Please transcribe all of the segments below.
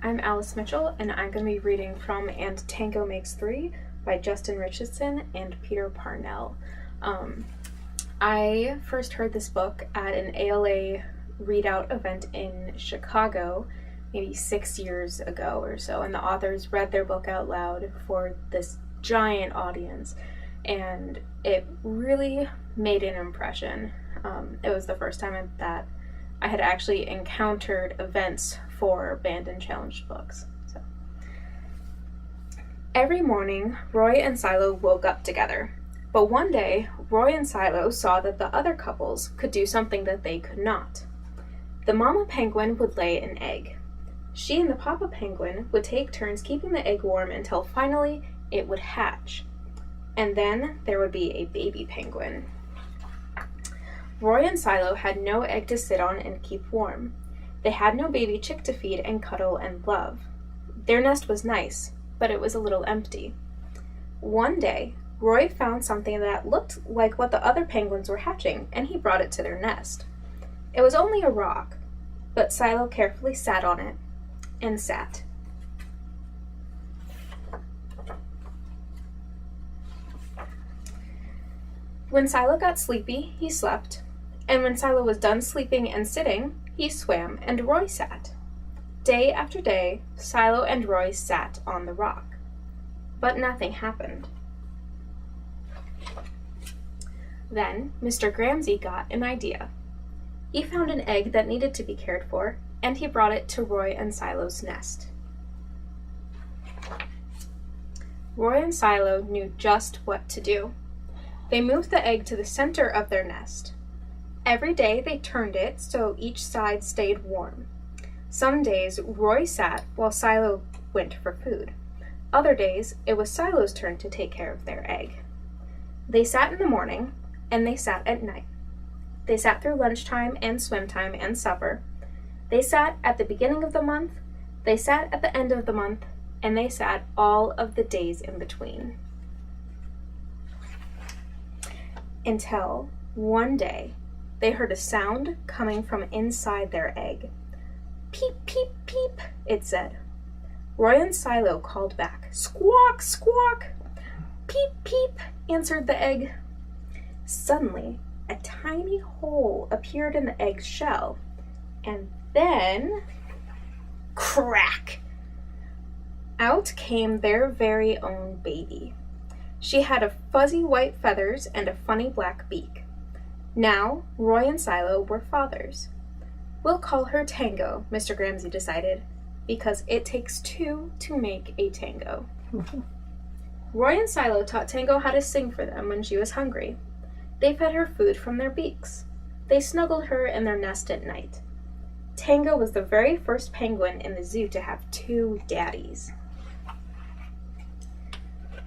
I'm Alice Mitchell, and I'm going to be reading from And Tango Makes Three by Justin Richardson and Peter Parnell. I first heard this book at an ALA readout event in Chicago maybe 6 years ago or so, and the authors read their book out loud for this giant audience, and it really made an impression. It was the first time that I had actually encountered events for banned and challenged books. So, every morning, Roy and Silo woke up together. But one day, Roy and Silo saw that the other couples could do something that they could not. The mama penguin would lay an egg. She and the papa penguin would take turns keeping the egg warm until finally it would hatch. And then there would be a baby penguin. Roy and Silo had no egg to sit on and keep warm. They had no baby chick to feed and cuddle and love. Their nest was nice, but it was a little empty. One day, Roy found something that looked like what the other penguins were hatching, and he brought it to their nest. It was only a rock, but Silo carefully sat on it and sat. When Silo got sleepy, he slept. And when Silo was done sleeping and sitting, he swam and Roy sat. Day after day, Silo and Roy sat on the rock. But nothing happened. Then Mr. Gramsci got an idea. He found an egg that needed to be cared for, and he brought it to Roy and Silo's nest. Roy and Silo knew just what to do. They moved the egg to the center of their nest. Every day they turned it so each side stayed warm. Some days Roy sat while Silo went for food. Other days it was Silo's turn to take care of their egg. They sat in the morning and they sat at night. They sat through lunchtime and swim time and supper. They sat at the beginning of the month, they sat at the end of the month, and they sat all of the days in between. Until one day, they heard a sound coming from inside their egg. Peep, peep, peep, it said. Roy and Silo called back, squawk, squawk. Peep, peep, answered the egg. Suddenly, a tiny hole appeared in the egg's shell, and then, crack! Out came their very own baby. She had a fuzzy white feathers and a funny black beak. Now, Roy and Silo were fathers. We'll call her Tango, Mr. Gramsci decided, because it takes two to make a tango. Roy and Silo taught Tango how to sing for them when she was hungry. They fed her food from their beaks. They snuggled her in their nest at night. Tango was the very first penguin in the zoo to have two daddies.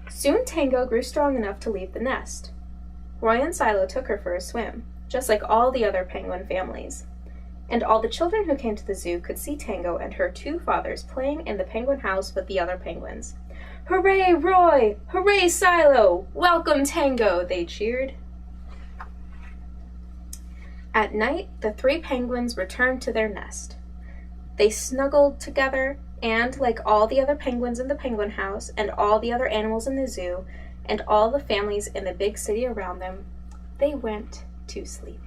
Soon Tango grew strong enough to leave the nest. Roy and Silo took her for a swim, just like all the other penguin families. And all the children who came to the zoo could see Tango and her two fathers playing in the penguin house with the other penguins. Hooray, Roy! Hooray, Silo! Welcome, Tango! They cheered. At night, the three penguins returned to their nest. They snuggled together, and like all the other penguins in the penguin house, and all the other animals in the zoo, and all the families in the big city around them, they went to sleep.